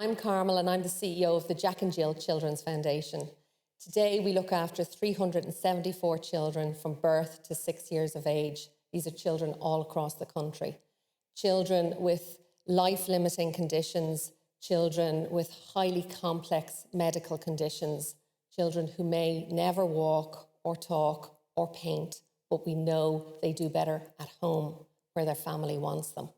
I'm Carmel and I'm the CEO of the Jack and Jill Children's Foundation. Today we look after 374 children from birth to 6 years of age. These are children all across the country. Children with life-limiting conditions, children with highly complex medical conditions, children who may never walk or talk or paint, but we know they do better at home where their family wants them.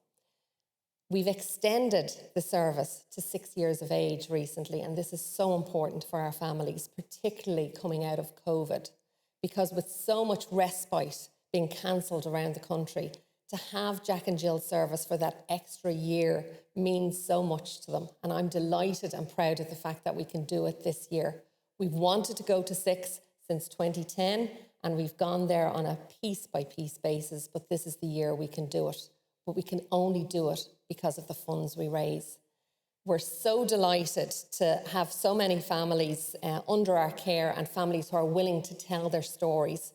We've extended the service to 6 years of age recently, and this is so important for our families, particularly coming out of COVID, because with so much respite being cancelled around the country, to have Jack and Jill service for that extra year means so much to them. And I'm delighted and proud of the fact that we can do it this year. We've wanted to go to 6 since 2010, and we've gone there on a piece-by-piece basis, but this is the year we can do it. But we can only do it because of the funds we raise. We're so delighted to have so many families under our care and families who are willing to tell their stories.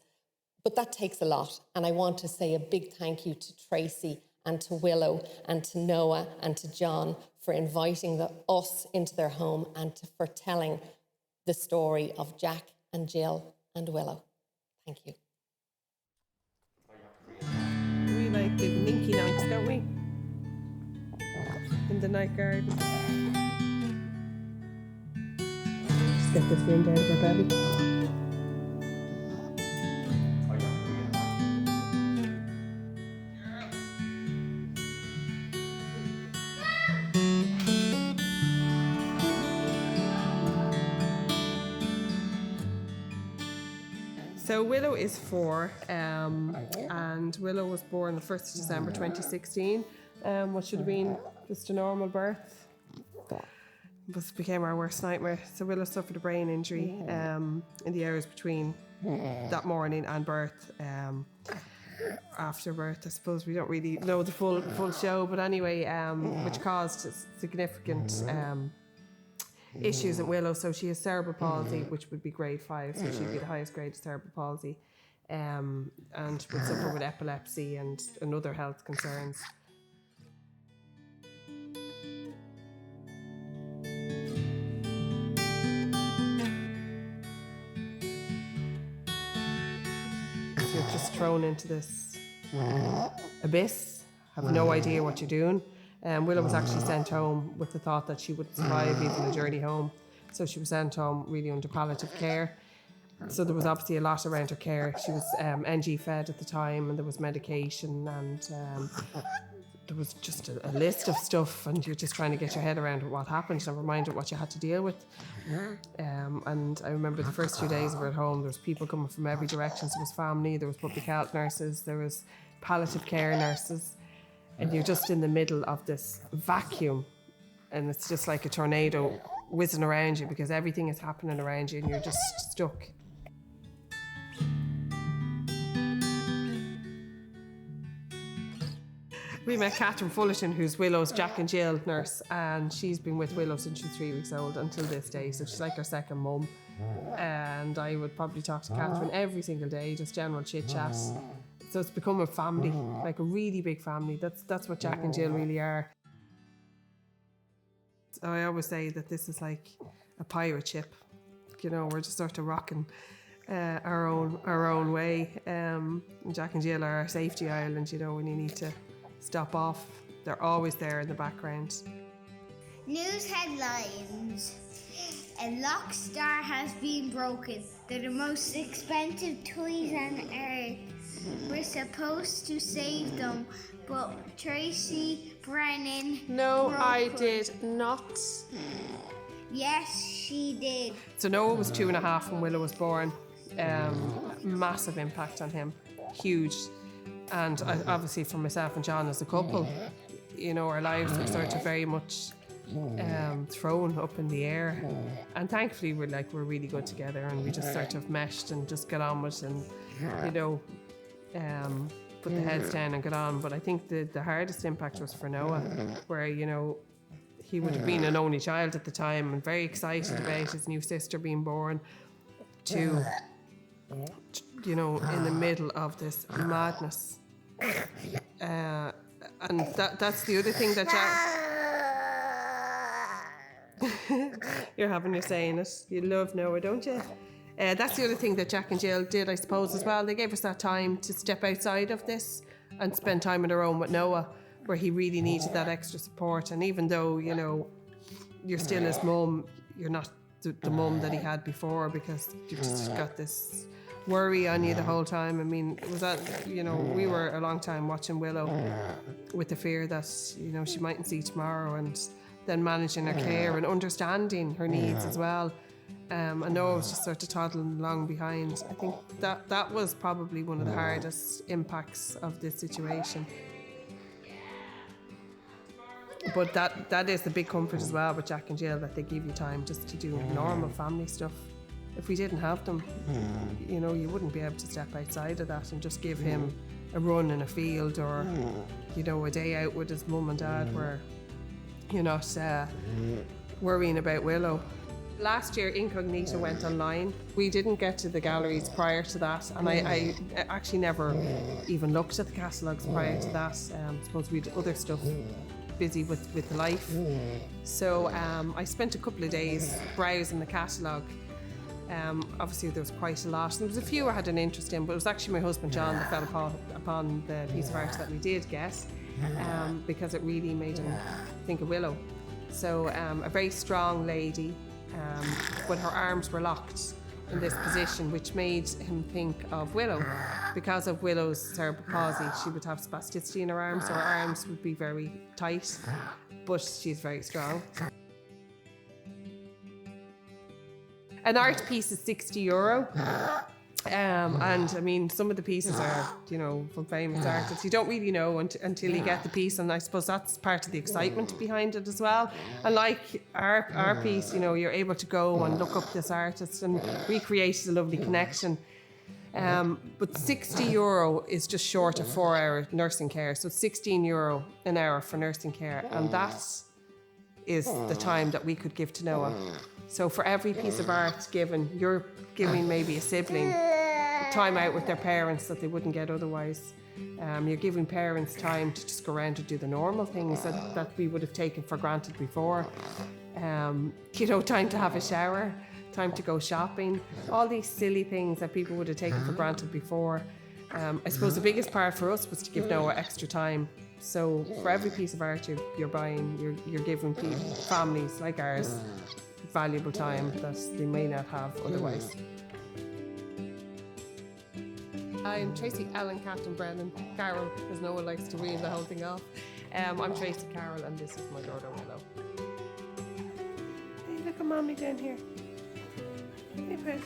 But that takes a lot. And I want to say a big thank you to Tracy and to Willow and to Noah and to John for inviting us into their home and for telling the story of Jack and Jill and Willow. Thank you. We like the ninky nonks, don't we? In the night garden. Just get this wind out of her belly. So Willow is 4, and Willow was born the 1st of December 2016. What should have been just a normal birth, but became our worst nightmare. So Willow suffered a brain injury in the hours between that morning and birth. After birth, I suppose we don't really know the full show, but anyway, which caused significant issues in Willow. So she has cerebral palsy, which would be grade 5, so she'd be the highest grade of cerebral palsy, and would suffer with epilepsy and other health concerns. So you're just thrown into this abyss, have no idea what you're doing. Willow was actually sent home with the thought that she would survive even the journey home. So she was sent home really under palliative care. So there was obviously a lot around her care. She was NG fed at the time, and there was medication, and there was just a list of stuff, and you're just trying to get your head around what happened and remind her what you had to deal with. And I remember the first few days of her at home, there was people coming from every direction. So there was family, there was public health nurses, there was palliative care nurses. And you're just in the middle of this vacuum, and it's just like a tornado whizzing around you because everything is happening around you and you're just stuck. We met Catherine Fullerton, who's Willow's Jack and Jill nurse, and she's been with Willow since she was 3 weeks old until this day, so she's like her second mum. And I would probably talk to Catherine every single day, just general chit chat. So it's become a family, like a really big family. That's what Jack and Jill really are. So I always say that this is like a pirate ship. You know, we're just sort of rocking our own way. Jack and Jill are our safety island. You know, when you need to stop off, they're always there in the background. News headlines. A lock star has been broken. They're the most expensive toys on earth. We're supposed to save them, but Tracy Brennan No, broke I them. did not. Yes, she did. So Noah was 2.5 when Willow was born. Massive impact on him, huge. And obviously for myself and John as a couple, you know, our lives were sort of very much thrown up in the air. And thankfully we're really good together, and we just sort of meshed and just got on with it, and you know, put the heads down and get on. But I think the hardest impact was for Noah, where, you know, he would have been an only child at the time and very excited about his new sister being born, to, you know, in the middle of this madness. And that's the other thing that You're having your say in it. You love Noah, don't you? That's the other thing that Jack and Jill did, I suppose, as well. They gave us that time to step outside of this and spend time on their own with Noah, where he really needed that extra support. And even though, you know, you're still his mum, you're not the mum that he had before, because you've just got this worry on you the whole time. I mean, it was that, you know, we were a long time watching Willow with the fear that, you know, she mightn't see tomorrow, and then managing her care and understanding her needs as well. I know I was just sort of toddling along behind. I think that was probably one of the hardest impacts of this situation. But that is the big comfort as well with Jack and Jill, that they give you time just to do normal family stuff. If we didn't have them, you know, you wouldn't be able to step outside of that and just give him a run in a field, or, you know, a day out with his mum and dad where you're not worrying about Willow. Last year, Incognito went online. We didn't get to the galleries prior to that, and I actually never even looked at the catalogues prior to that. I suppose we had other stuff busy with life. So I spent a couple of days browsing the catalogue. Obviously there was quite a lot. There was a few I had an interest in, but it was actually my husband John that fell upon the piece of art that we did get, because it really made him think of Willow. So a very strong lady, but her arms were locked in this position, which made him think of Willow. Because of Willow's cerebral palsy, she would have spasticity in her arms, so her arms would be very tight, but she's very strong. An art piece is €60. And I mean, some of the pieces are, you know, from famous artists. You don't really know until you get the piece, and I suppose that's part of the excitement behind it as well. And like our piece, you know, you're able to go and look up this artist, and we created a lovely connection. But €60 is just short of 4-hour nursing care, so it's €16 an hour for nursing care, and that is the time that we could give to Noah. So for every piece of art given, you're giving maybe a sibling time out with their parents that they wouldn't get otherwise. You're giving parents time to just go around and do the normal things that we would have taken for granted before. You know, time to have a shower, time to go shopping, all these silly things that people would have taken for granted before. I suppose the biggest part for us was to give Noah extra time. So for every piece of art you're buying, you're giving families like ours valuable time that they may not have otherwise. I'm Tracy Ellen Captain Brennan Carroll, because Noah likes to read the whole thing off. I'm Tracy Carroll, and this is my daughter Willow. Hey, look at Mommy down here. Hey, Chris.